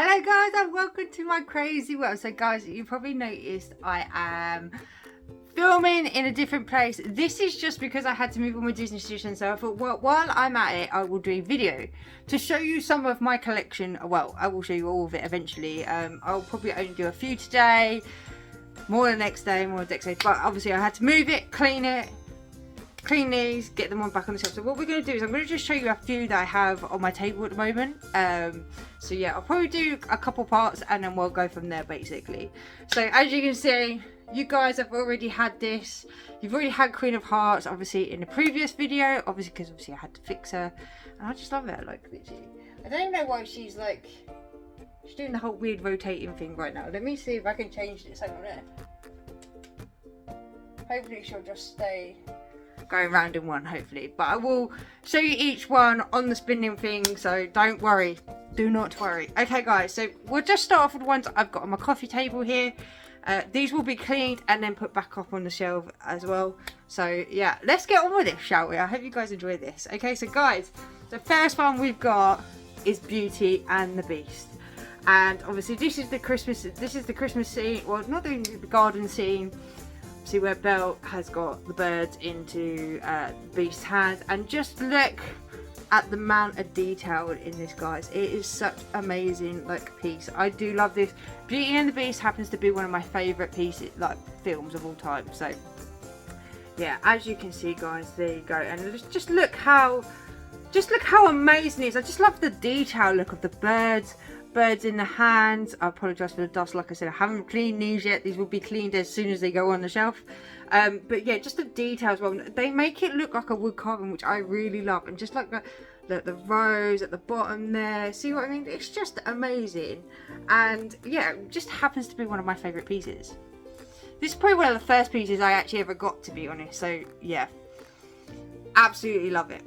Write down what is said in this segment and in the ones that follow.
Hello guys and welcome to my crazy world. So guys, you probably noticed I am filming in a different place. This is just because I had to move on my Disney station, so I thought, well, while I'm at it, I will do a video to show you some of my collection. Well, I will show you all of it eventually. I'll probably only do a few today, more the next day, more the next day, but obviously I had to move it, clean these, get them on back on the shelf. So what we're going to do is I'm going to just show you a few that I have on my table at the moment. So yeah, I'll probably do a couple parts and then we'll go from there basically. So as you can see, you guys have already had this. You've already had Queen of Hearts obviously in the previous video, obviously because obviously I had to fix her, and I just love her. Like literally, I don't know why she's doing the whole weird rotating thing right now. Let me see if I can change this. Hang on there. Hopefully she'll just stay going round in one, hopefully, but I will show you each one on the spinning thing, so don't worry, do not worry. Okay guys, so we'll just start off with the ones I've got on my coffee table here. These will be cleaned and then put back up on the shelf as well. So yeah, let's get on with it, shall we? I hope you guys enjoy this. Okay, so guys, the first one we've got is Beauty and the Beast, and obviously this is the Christmas scene, well, not the garden scene. See where Belle has got the birds into the Beast's hands, and just look at the amount of detail in this, guys. It is such amazing piece. I do love this. Beauty and the Beast happens to be one of my favourite pieces, films of all time. So yeah, as you can see guys, there you go, and just look how amazing it is. I just love the detail look of the birds in the hands. I apologise for the dust. Like I said, I haven't cleaned these yet. These will be cleaned as soon as they go on the shelf. But yeah, just the details. Well, they make it look like a wood carving, which I really love. And just like the rose at the bottom there. See what I mean? It's just amazing. And yeah, it just happens to be one of my favourite pieces. This is probably one of the first pieces I actually ever got, to be honest. So yeah, absolutely love it.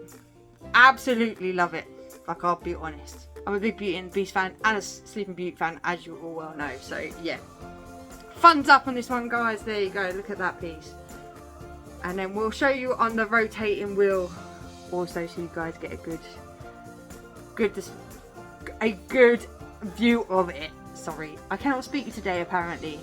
Absolutely love it. I'll be honest. I'm a big Beauty and the Beast fan and a Sleeping Beauty fan, as you all well know. So yeah, thumbs up on this one, guys. There you go. Look at that piece. And then we'll show you on the rotating wheel also, so you guys get a good view of it. Sorry, I cannot speak today apparently.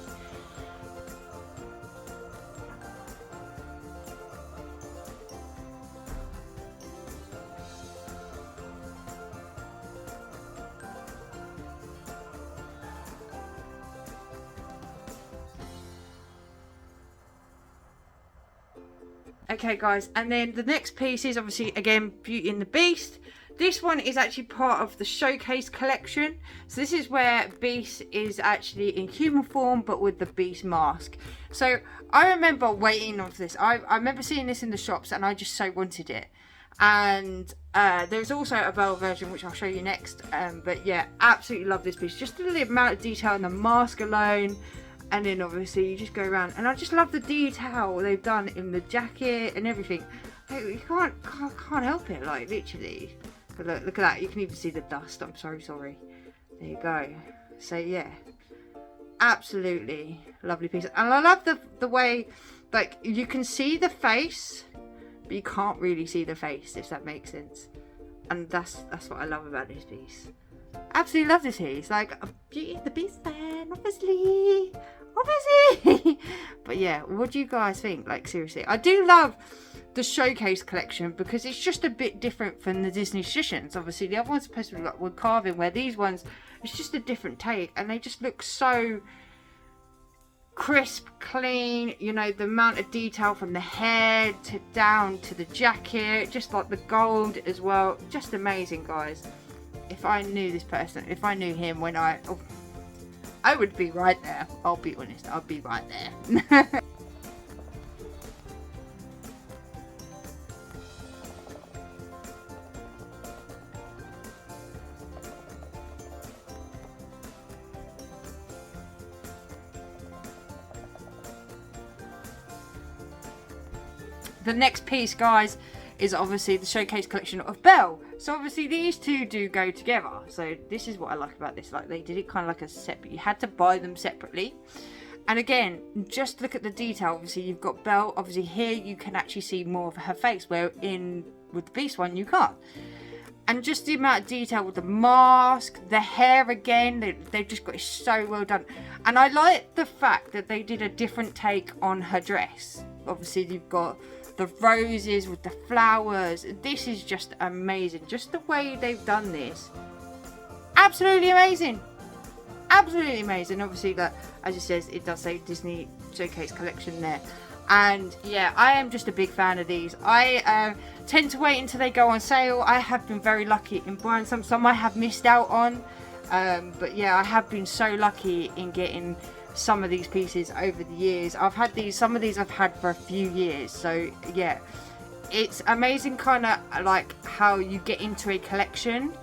Okay guys, and then the next piece is obviously again Beauty and the Beast. This one is actually part of the Showcase collection. So this is where Beast is actually in human form but with the Beast mask. So I remember waiting on this. I remember seeing this in the shops and I just so wanted it. And there's also a Belle version which I'll show you next. But yeah, absolutely love this piece. Just the amount of detail in the mask alone. And then obviously you just go around, and I just love the detail they've done in the jacket and everything. You can't help it, literally. But look at that. You can even see the dust. I'm sorry. There you go. So yeah, absolutely lovely piece. And I love the way you can see the face, but you can't really see the face, if that makes sense. And that's what I love about this piece. Absolutely love this piece. A Beauty and the Beast fan, obviously. But yeah, what do you guys think? Seriously, I do love the Showcase collection because it's just a bit different from the Disney traditions. Obviously the other one's supposed to be wood carving, where these ones, it's just a different take, and they just look so crisp, clean. You know, the amount of detail from the head down to the jacket, just the gold as well, just amazing, guys. If I knew this person, if I knew him when I would be right there. I'll be honest, I'll be right there. The next piece, guys, is obviously the Showcase collection of Belle. So obviously these two do go together. So this is what I like about this. They did it kind of a separate. You had to buy them separately. And again, just look at the detail. Obviously you've got Belle. Obviously here you can actually see more of her face, where with the Beast one you can't. And just the amount of detail with the mask, the hair again, they've just got it so well done. And I like the fact that they did a different take on her dress. Obviously you've got the roses with the flowers. This is just amazing. Just the way they've done this. Absolutely amazing. Absolutely amazing. Obviously, that, as it says, it does say Disney Showcase Collection there. And yeah, I am just a big fan of these. I tend to wait until they go on sale. I have been very lucky in buying some I have missed out on. But yeah, I have been so lucky in getting some of these pieces over the years. I've had these, some of these I've had for a few years. So yeah, it's amazing kind of like how you get into a collection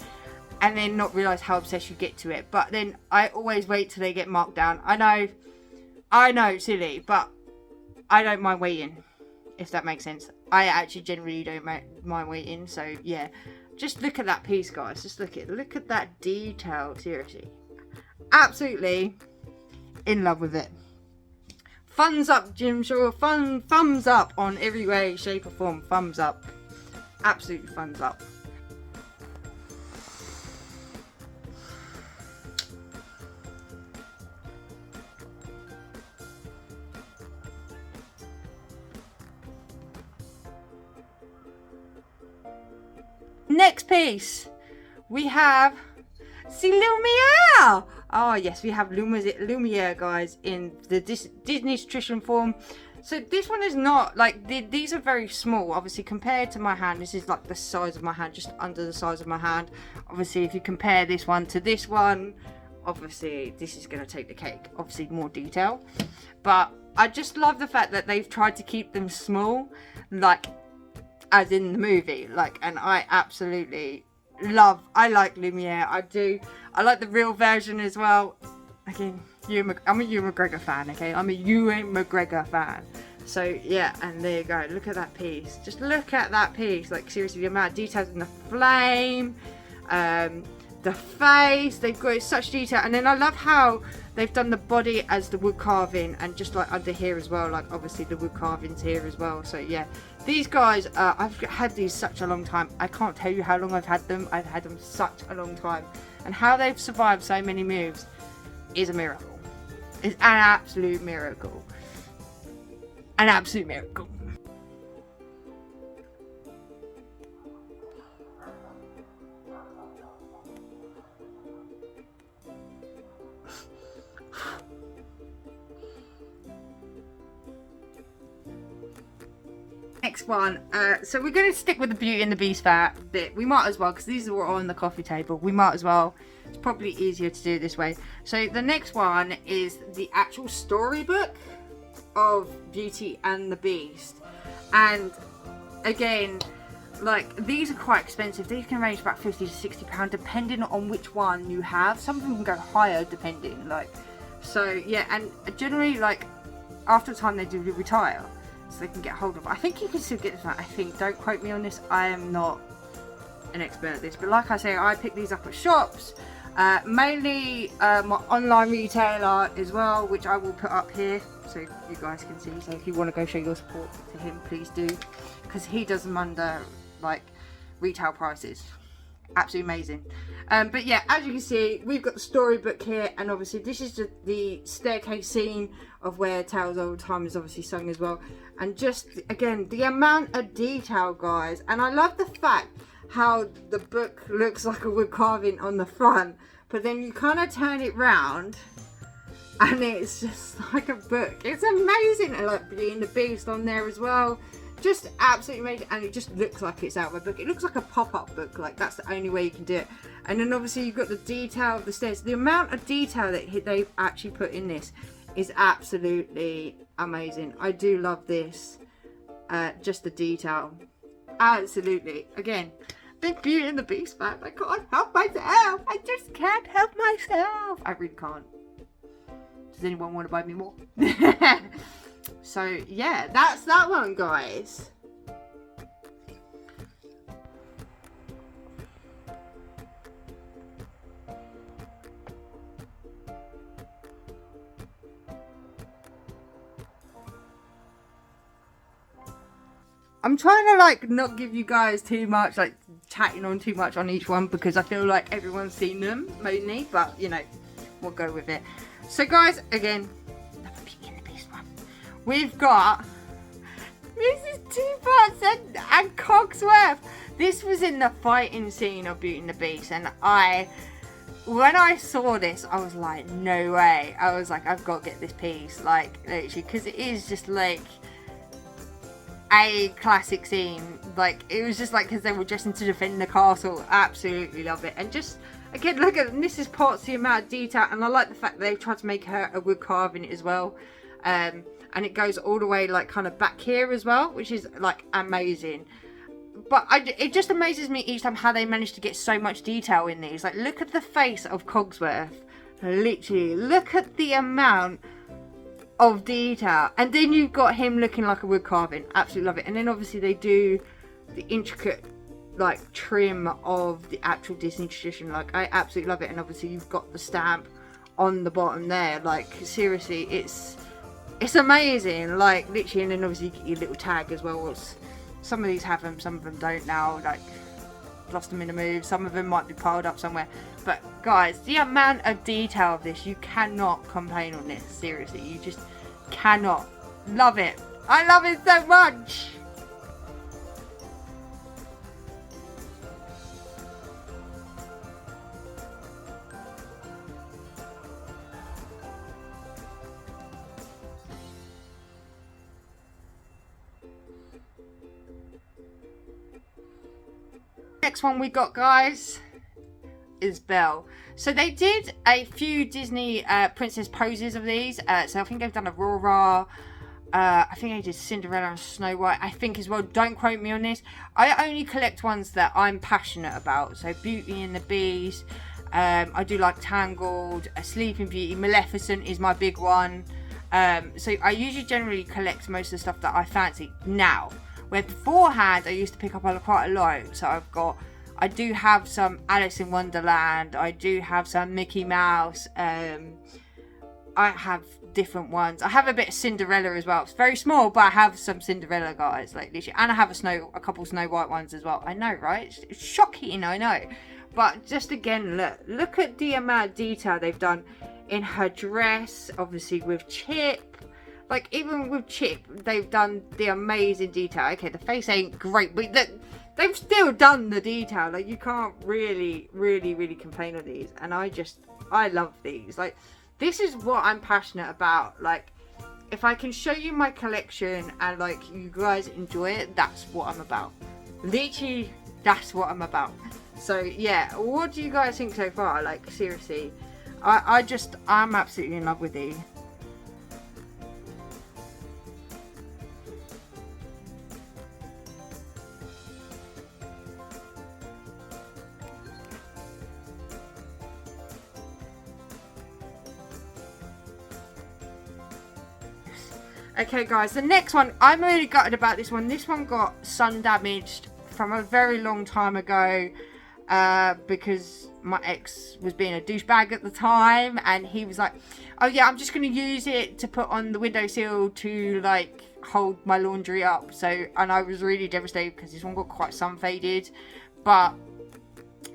and then not realise how obsessed you get to it. But then I always wait till they get marked down. I know, silly, but I don't mind waiting, if that makes sense. I actually generally don't mind waiting. So yeah, just look at that piece, guys. Just look at that detail. Seriously, absolutely in love with it. Thumbs up, Jim Shore. Thumbs up on every way, shape or form. Thumbs up. Absolutely thumbs up. Next piece, we have Lumiere. Oh yes, we have Lumiere, guys, in the Disney Tradition form. So this one is not like these are very small. Obviously, compared to my hand, this is like the size of my hand, just under the size of my hand. Obviously, if you compare this one to this one, obviously this is going to take the cake. Obviously, more detail, but I just love the fact that they've tried to keep them small, like as in the movie, like, and I absolutely love, I like Lumiere. I do. I like the real version as well. Again, I'm a Ewan McGregor fan, okay? I'm a Ewan McGregor fan. So yeah, and there you go. Look at that piece. Just look at that piece. Like seriously, the amount of details in the flame, the face. They've got such detail, and then I love how they've done the body as the wood carving, and just like under here as well. Like obviously the wood carvings here as well. So yeah, these guys, I've had these such a long time. I can't tell you how long I've had them. I've had them such a long time, and how they've survived so many moves is a miracle. It's an absolute miracle. An absolute miracle. Next one, so we're going to stick with the Beauty and the Beast bit. We might as well, because these are all on the coffee table. We might as well. It's probably easier to do it this way. So the next one is the actual storybook of Beauty and the Beast. And again, like, these are quite expensive. These can range about £50 to £60 depending on which one you have. Some of them can go higher depending, like, so yeah. And generally, like, after a time they do retire, so they can get hold of. I think you can still get this one. I think, don't quote me on this, I am not an expert at this, but like I say, I pick these up at shops, mainly my online retailer as well, which I will put up here so you guys can see. So if you want to go show your support to him, please do, because he does them under like retail prices. Absolutely amazing. But yeah, as you can see, we've got the storybook here, and obviously this is the staircase scene of where Tales of Old Time is obviously sung as well. And just again, the amount of detail, guys, and I love the fact how the book looks like a wood carving on the front, but then you kind of turn it round and it's just like a book. It's amazing. And like Beauty and the Beast on there as well. Just absolutely amazing, and it just looks like it's out of a book. It looks like a pop-up book, like that's the only way you can do it. And then obviously you've got the detail of the stairs. The amount of detail that they've actually put in this is absolutely amazing. I do love this, just the detail, absolutely. Again, big Beauty and the Beast fan. I can't help myself. I just can't help myself. I really can't. Does anyone want to buy me more? So yeah, that's that one, guys. I'm trying to like not give you guys too much, like tatting on too much on each one because I feel like everyone's seen them mainly, but you know, we'll go with it. So guys, again, another Beauty and the Beast one. We've got Mrs. Two-Parts and Cogsworth. This was in the fighting scene of Beauty and the Beast, and when I saw this, I was like, no way. I was like, I've got to get this piece, like, literally, because it is just like a classic scene. Like, it was just like, because they were dressing to defend the castle. Absolutely love it. And just, again, look at this, is parts of the amount of detail, and I like the fact that they've tried to make her a wood carving as well. And it goes all the way, like, kind of back here as well, which is, like, amazing. But it just amazes me each time how they manage to get so much detail in these. Like, look at the face of Cogsworth. Literally, look at the amount of detail. And then you've got him looking like a wood carving. Absolutely love it. And then obviously they do the intricate, like, trim of the actual Disney tradition. Like, I absolutely love it. And obviously you've got the stamp on the bottom there. Like, seriously, it's amazing. Like, literally. And then obviously you get your little tag as well. Some of these have them, some of them don't now, like, lost them in a move. Some of them might be piled up somewhere. But, guys, the amount of detail of this, you cannot complain on this. Seriously, you just cannot. Love it. I love it so much. Next one we got, guys, is Belle. So they did a few Disney princess poses of these. So I think they've done Aurora. I think they did Cinderella and Snow White, I think, as well. Don't quote me on this. I only collect ones that I'm passionate about. So Beauty and the Beast. I do like Tangled, Sleeping Beauty, Maleficent is my big one. So I usually generally collect most of the stuff that I fancy now. Where beforehand I used to pick up quite a lot. So I do have some Alice in Wonderland. I do have some Mickey Mouse. I have different ones. I have a bit of Cinderella as well. It's very small, but I have some Cinderella, guys. Like, literally. And I have a couple Snow White ones as well. I know, right? It's shocking, I know. But just again, look at the amount of detail they've done in her dress. Obviously with Chip. Like, even with Chip, they've done the amazing detail. Okay, the face ain't great, but they've still done the detail. Like, you can't really complain on these. And I love these. Like, this is what I'm passionate about. Like, if I can show you my collection and, like, you guys enjoy it, that's what I'm about. Literally, that's what I'm about. So, yeah, what do you guys think so far? Like, seriously, I'm absolutely in love with these. Okay, guys, the next one, I'm really gutted about this one. This one got sun damaged from a very long time ago because my ex was being a douchebag at the time, and he was like, oh yeah, I'm just going to use it to put on the windowsill to, like, hold my laundry up. So, and I was really devastated because this one got quite sun faded. But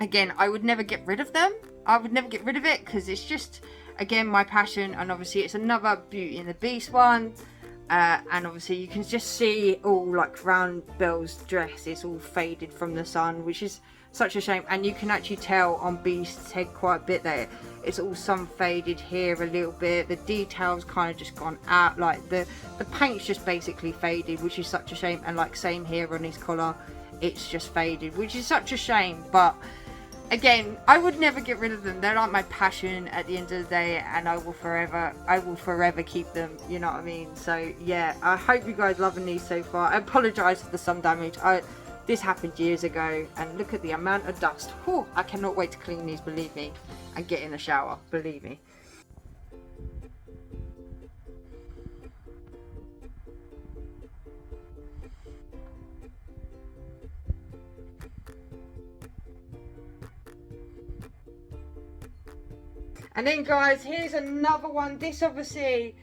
again, I would never get rid of them. I would never get rid of it because it's just, again, my passion. And obviously it's another Beauty and the Beast one. And obviously you can just see all, like, round Belle's dress is all faded from the sun, which is such a shame. And you can actually tell on Beast's head quite a bit there. It's all sun faded here a little bit. The details kind of just gone out. Like, the paint's just basically faded, which is such a shame. And, like, same here on his collar, it's just faded, which is such a shame. But again, I would never get rid of them. They're like my passion at the end of the day, and I will forever keep them, you know what I mean? So yeah, I hope you guys loving these so far. I apologise for the sun damage. This happened years ago, and look at the amount of dust. Whew, I cannot wait to clean these, believe me, and get in the shower, believe me. And then, guys, here's another one. This obviously,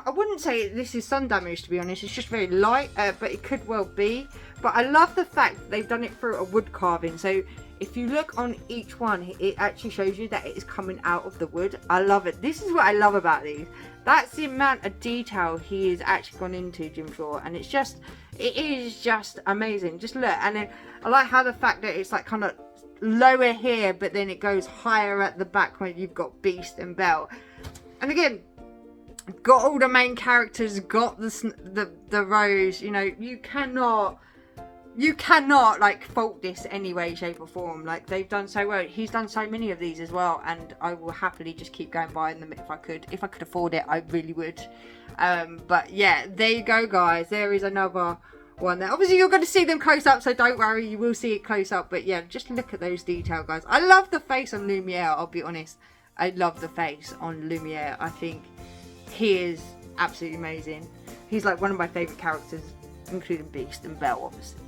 I wouldn't say this is sun damage, to be honest. It's just very light, but it could well be. But I love the fact that they've done it through a wood carving. So if you look on each one, it actually shows you that it is coming out of the wood. I love it. This is what I love about these. That's the amount of detail he has actually gone into, Jim Shore, and it is just amazing. Just look, and then I like how the fact that it's like kind of lower here, but then it goes higher at the back when you've got Beast and Belle. And again, got all the main characters, got the Rose. You know, you cannot like fault this any way, shape or form. Like, they've done so well. He's done so many of these as well, and I will happily just keep going buying them if I could afford it. I really would. But yeah, there you go, guys. There is another one there. Obviously you're going to see them close up, so don't worry, you will see it close up. But yeah, just look at those detail, guys. I love the face on Lumiere, I'll be honest. I love the face on Lumiere. I think he is absolutely amazing. He's like one of my favourite characters, including Beast and Belle, obviously.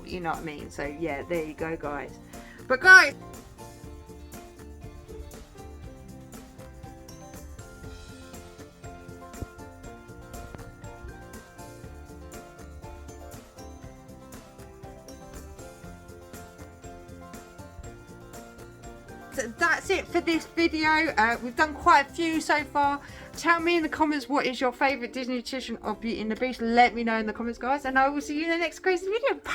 You know what I mean? So yeah, there you go, guys. But guys, so that's it for this video. We've done quite a few so far. Tell me in the comments what is your favourite Disney edition of Beauty and the Beast. Let me know in the comments, guys, and I will see you in the next crazy video. Bye.